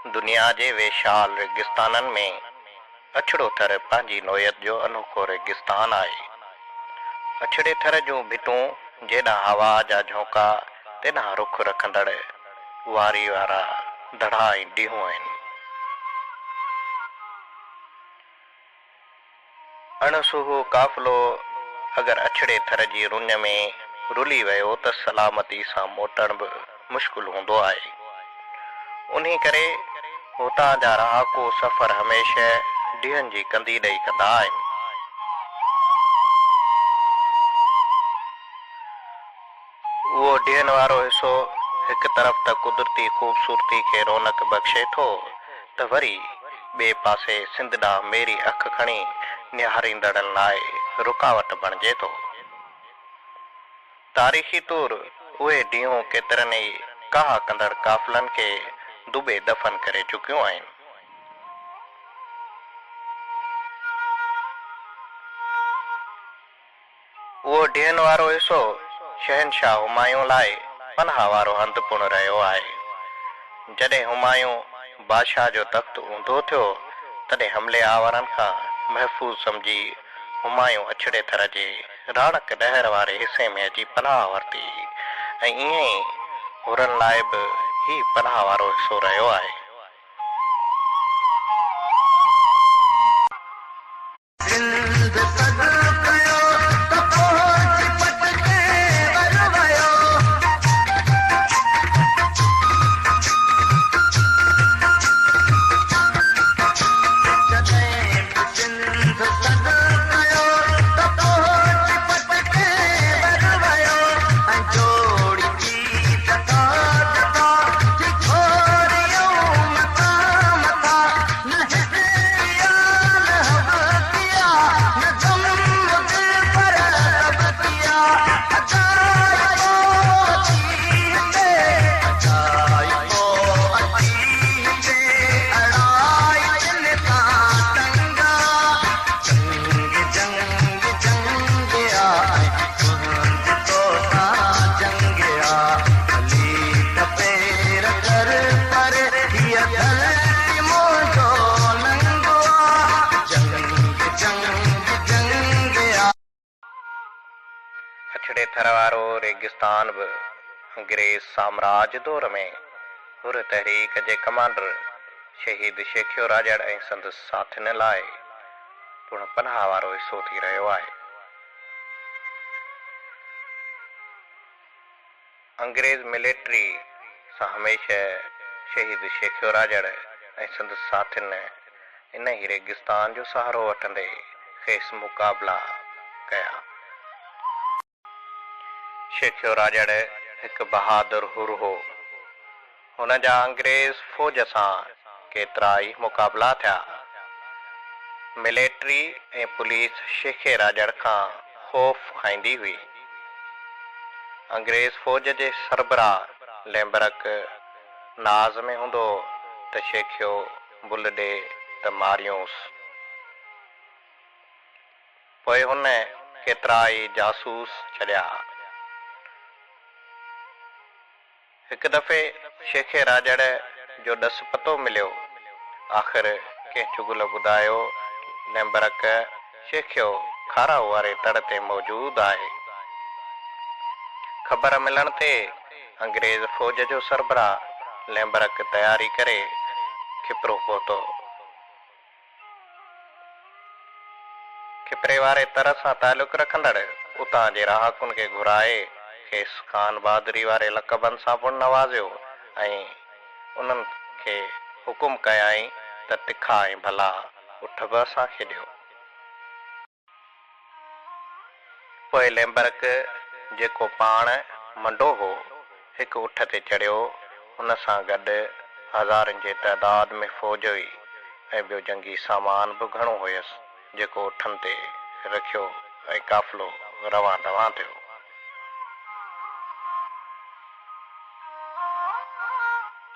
दुनिया जे विशाल रेगिस्ताननि में अछड़ो थर पंहिंजी नोयत जो अनोखो रेगिस्तान आहे। अछड़े थर जूं भितूं जेॾां हवा जा झोंका तेॾां रुख रखंदड़ वारी वारा दड़ा ऐं ॾींहूं आहिनि। अणसुहो काफ़िलो अगरि अछड़े थर जी रुञ में रुली वियो त सलामती सां मोटण बि मुश्किल हूंदो आहे। उन्ही करे हुतां जा रहाकू सफ़र हमेशह ॾींहंनि जी कंदी ॾेई कंदा आहिनि। उहो ॾींहंनि वारो हिसो हिकु तरफ़ त कुदरती ख़ूबसूरती खे रौनक बख़्शे थो त वरी ॿिए पासे सिंध ॾांहुं मेरी अखि खणी निहारींदड़नि लाइ रुकावट बणिजे थो। तारीख़ी तौरु उहे ॾींहं केतिरनि ई काह कंदड़ काफ़िलनि खे दुबे दफ़न करे चुकियूं आहिनि। उहो ॾींहंनि वारो हिसो शहनशाह हुमायूं लाइ पनाह वारो हंधु पुण रहियो आहे। जॾहिं हुमायूं बादशाह जो तख़्त ऊंधो थियो तॾहिं हमले आवारनि खां महफ़ूज़ सम्झी हुमायूं अछड़े थर जे राणक ॾहर वारे हिसे में अची पनाह वरिती ऐं ईअं ई हुरनि लाइ बि ही पनाह वारो हिसो रहियो आहे। अछड़े थर वारो रेगिस्तान बि अंग्रेज़ साम्राज्य दौर में हुर तहरीक जे कमांडर शहीद शेखियो राजड़ ऐं संदसि साथियुनि लाइ पुण पनाह वारो हिसो थी रहियो आहे। अंग्रेज़ मिलिट्री सां हमेशह शहीद शेखियो राजड़ ऐं संदसि साथियुनि इन ई रेगिस्तान जो सहारो वठंदे खेसि मुक़ाबला कया। शेखियो राजड़ हिकु बहादुर हुर हो। हुन जा अंग्रेज़ फ़ौज सां केतिरा ई मुक़ाबला थिया। मिलिट्री ऐं पुलिस शेखे राजड़ खां ख़ौफ़ खाईंदी हुई। अंग्रेज़ फ़ौज जे सरबराह लैम्बर्क नाज़ में हूंदो त शेखियो बुल ॾे त मारियूंसि। पोइ हुन केतिरा ई जासूस छॾिया। हिकु दफ़े शेखे राजड़ जो ॾस पतो मिलियो। आख़िर कंहिं चुगल ॿुधायो लैम्बर्क शेखियो खाराऊ वारे तड़ ते मौजूदु आहे। ख़बर मिलण ते अंग्रेज़ फ़ौज जो सरबराह लैम्बर्क तयारी करे खिपरो पहुतो। खिपरे वारे तर सां तालुक़ रखंदड़ उतां जे रहाकुनि खे घुराए खेसि ख़ान बहादुरी वारे लक़बनि सां पिणु नवाज़ियो ऐं उन्हनि खे हुकुम कयाईं त तिखा ऐं भला उठ बि असां खेॾियो। पोइ लैम्बर्क जेको पाण मंडो हो हिकु उठ ते चढ़ियो। हुन सां गॾु हज़ारनि जे तइदाद में फ़ौज हुई ऐं ॿियो जंगी सामान बि घणो हुयसि जेको उठनि ते रखियो ऐं काफ़िलो रवां रवां थियो।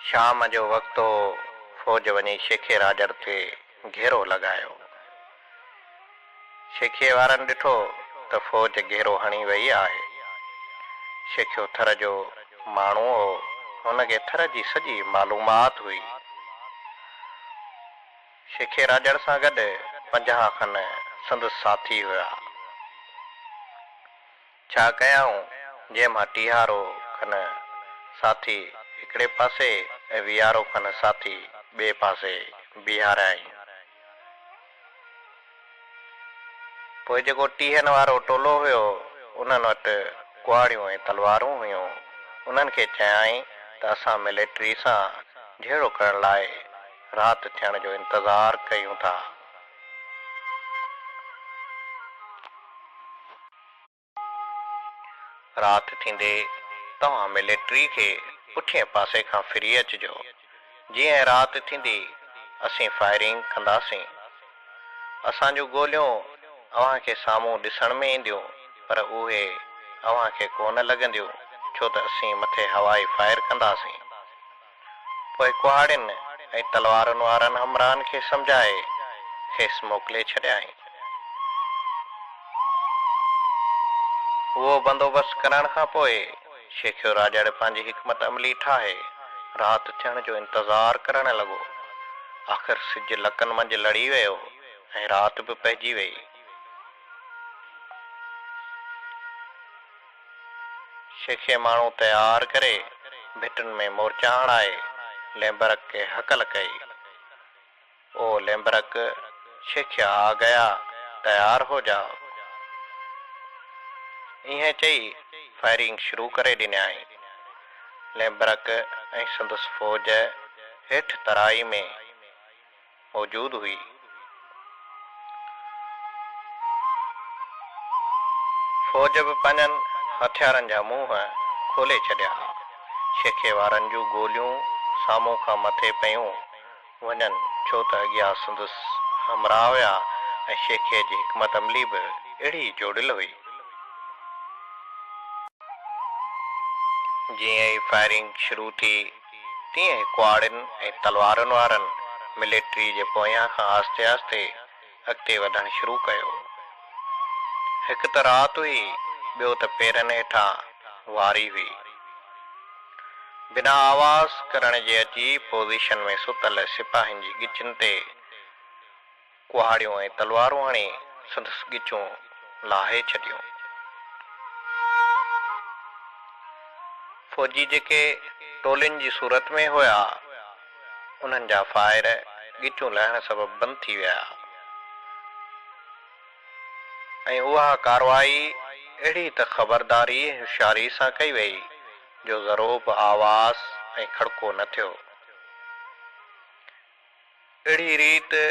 शाम जो वक़्तु हो। फ़ौज वञी शेखे राजड़ ते घेरो लॻायो। शेखे वारनि ॾिठो त फ़ौज घेरो हणी वई आहे। शेखियो थर जो माण्हू हो। हुनखे थर जी सॼी मालूमात हुई। शेखे राजड़ सां गॾु 50 खन संदसि साथी हुया। छा कयाऊं जंहिंमां 30 खन साथी हिकिड़े पासे ऐं 20 खन साथी ॿिए पासे बीहारियाईं। पोइ जेको 30 वारो टोलो हुयो उन्हनि वटि कुआड़ियूं ऐं तलवारूं हुयूं। उन्हनि खे चयाईं त असां मिलिट्री सां जहिड़ो करण लाइ राति थियण जो इंतज़ारु कयूं था। राति थींदे तव्हां मिलिट्री खे पुठिए पासे खां फिरी अचिजो। जीअं राति थींदी असीं फायरिंग कंदासीं। असांजूं गोलियूं अव्हांखे साम्हूं ॾिसण में ईंदियूं, पर उहे अव्हांखे कोन लॻंदियूं, छो त असीं मथे हवाई फायर कंदासीं। पोइ कुहाड़ियुनि ऐं तलवारुनि वारनि हमराहनि खे सम्झाए खेसि मोकिले छॾियाईं। उहो बंदोबस्तु करण खां पोइ शेखियो राजड़ पंहिंजी हिकमत अमली ठाहे राति थियण जो इंतज़ारु करण लॻो। आख़िर सिज लकनि मंझि लड़ी वियो ऐं राति बि पइजी वई। शेखे माण्हू तयारु करे भिटुनि में मोर्चा हणाए लेम्बरक खे हकल कई। ओ लेम्बरक, शेखिया आ गया, तयार हो जाओ। इहें चई फायरिंग शुरू करे ॾिनाई। लेम्बरक ऐं संदसि फ़ौज हेठि तराई में मौजूदु हुई। फ़ौज बि पंहिंजनि हथियारनि जा मुंहं खोले छॾिया। शेखे वारनि जूं गोलियूं साम्हूं खां मथे पयूं वञनि, छो त अॻियां संदसि हमराह हुया ऐं शेखे जी हिकमत अमली बि अहिड़ी जोड़ियल हुई। जीअं ई फायरिंग शुरू थी तीअं ई कुआड़ियुनि ऐं तलवारुनि वारनि मिलिट्री जे पोयां खां आस्ते आस्ते अॻिते वधणु शुरू कयो। हिकु त राति हुई, ॿियो त पेरनि हेठां वारी हुई। बिना आवाज़ करण जे अची पोज़ीशन में सुतल सिपाहियुनि जी गिचुनि ते कुहाड़ियूं ऐं तलवारूं हणी संदसि गिचूं लाहे छॾियूं। फ़ौजी जेके टोलियुनि जी सूरत में हुया उन्हनि जा फायर गिचूं लहण सबबु बंदि थी विया ऐं उहा कारवाई अहिड़ी त ख़बरदारी ऐं होशियारी सां कई वई जो ज़रो बि आवाज़ ऐं खड़को न थियो। अहिड़ी रीति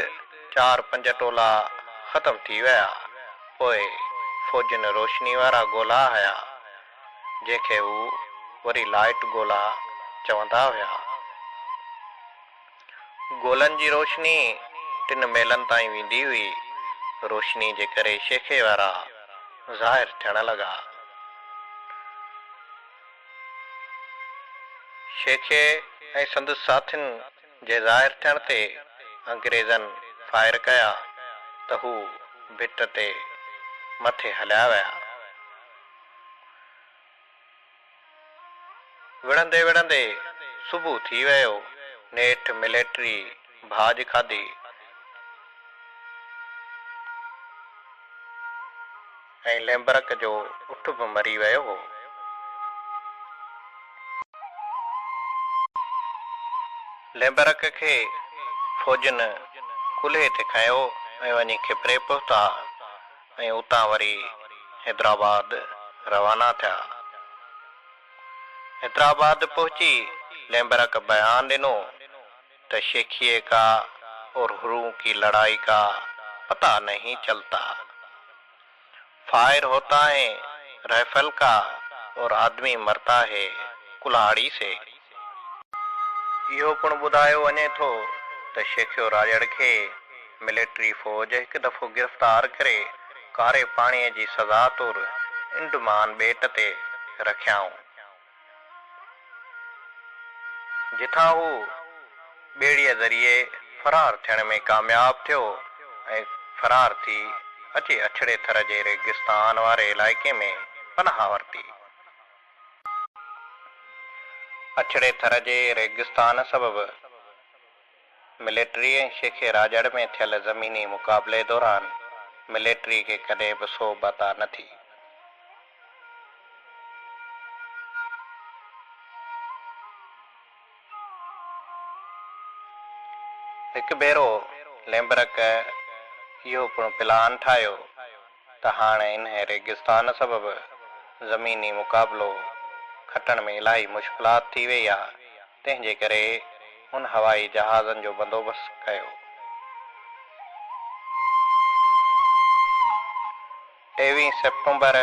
4-5 टोला ख़तम थी विया। पोइ फ़ौजियुनि रोशनी वारा गोला हया, जंहिंखे हू वरी लाइट गोला चवंदा हुया। गोलनि जी रोशनी 3 मेलनि ताईं वेंदी हुई। रोशनी जे करे शेखे वारा ज़ाहिर थियण लॻा। शेखे ऐं संदसि साथियुनि जे ज़ाहिर थियण ते अंग्रेज़नि फायर कया त हू भिट ते मथे हलिया विया। विढ़ंदे विढ़ंदे सुबुह थी वियो। नेठि मिलिट्री भाॼ खाधी ऐं लेम्बरक जो उठ बि मरी वियो हो। लेम्बरक खे फ़ौजियुनि कुल्हे ते खयो ऐं वञी खिपरे पहुता ऐं उतां वरी हैदराबाद रवाना थिया। हैदराबाद पहुची लेम्बरक बयान ॾिनो त शेखिए का और हुरूं की लड़ाई का पता नहीं चलता, फायर होता है राइफल का और आदमी मरता है कुल्हाड़ी से। इहो पिणु ॿुधायो वञे थो त शेखियो राजड़ खे मिलिट्री फ़ौज हिकु दफ़ो गिरफ़्तार करे कारे पाणीअ जी सज़ा तौरु इंडमान ॿेट ते रखियाऊं, जिथां हू ॿेड़ीअ ज़रिए फ़रार थियण में कामयाब थियो ऐं फ़रार थी अचे अछड़े थर जे रेगिस्तान वारे इलाइक़े में पनाह वरिती। अछड़े थर जे रेगिस्तान सबबि मिलिट्री ऐं शेखे राजड़ में थियल ज़मीनी मुक़ाबले दौरान मिलिट्री खे कॾहिं बि सोबता न थी। हिकु भेरो लैम्बर्क इहो पिणु प्लान ठाहियो त हाणे इन रेगिस्तान सबबि ज़मीनी मुक़ाबिलो खटण में इलाही मुश्किलात थी वई आहे, तंहिंजे करे हुन हवाई जहाज़नि जो बंदोबस्तु कयो। 23 सेप्टेम्बर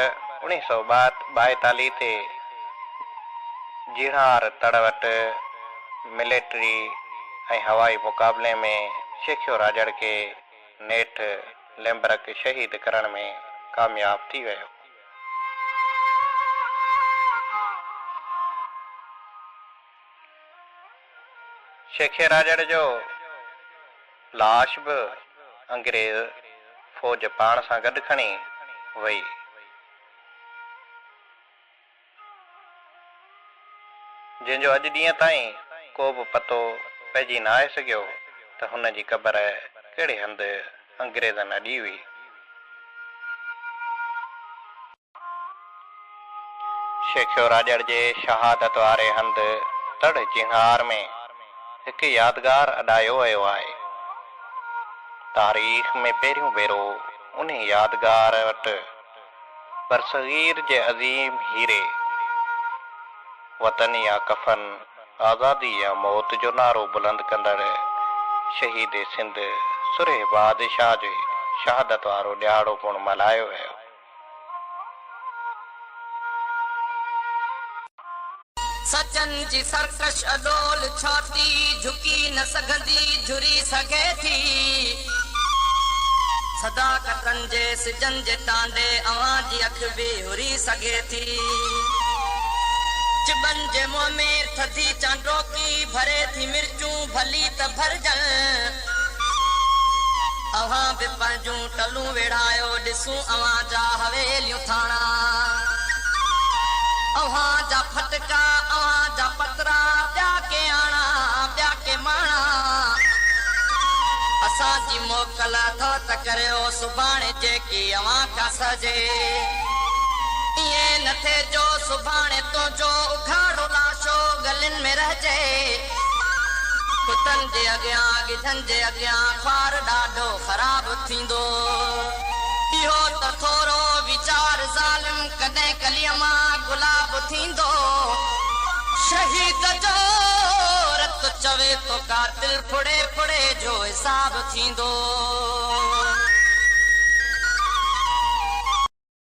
1942 ते जिहार तड़ वटि मिलिट्री ऐं हवाई मुक़ाबले में शेखियो राजड़ खे नेठि लैम्बर्क शहीद करण में कामयाब थी वियो। शेखे राजड़ जो लाश बि अंग्रेज़ फ़ौज पाण सां गॾु खणी वई। जंहिंजो अॼु ॾींहं ताईं को बि पतो पइजी न आहे सघियो त हुन जी क़बर कहिड़े हंधि अंग्रेज़नि अॼी हुई। शेखियो राजड़ जे शहादत वारे हंधि तड़ जिहार में हिकु यादगार अॾायो वियो आहे। तारीख़ में पहिरियों भेरो उन यादगार वटि बरसगीर जे अज़ीम हीरे वतन या कफ़न, आज़ादी या मौत जो नारो बुलंद कंदड़ शहीद सिंध सुरेह बादशाह जे शहादत वारो ॾियारो पिणु मल्हायो वियो। सचन जी सरकश अडोल छाती झुकी न सघंदी झुरी सघे थी। सदाकतन जे सिजन जे टांडे अवां जी अख बि हुरी सघे थी। चिबन जे मुंह में थधी चांडोकी भरे थी मिर्चूं भली त भरजन। अवां बि पंहिंजूं टलूं वेड़ायो ॾिसूं अवां जा हवेलियूं थाणा। अवां जा फटका अवां जा पतरा ॿिया के आना ॿिया के माणा। असांजी मोकल अथव त करियो सुभाणे जेकी अवां का सजे। इएं न थिए जो सुभाणे तुंहिंजो उघाड़ो लाशो गलिन में रहिजे। कुतनि जे अॻियां गिधनि जे अॻियां ख्वार ॾाढो ख़राब थींदो। इहो त थोरो वीचार ज़ालिम कॾहिं कलीअ मां गुलाब थींदो। शहीद जो रत चवे तो कातिल फुड़े फुड़े जो हिसाब थींदो।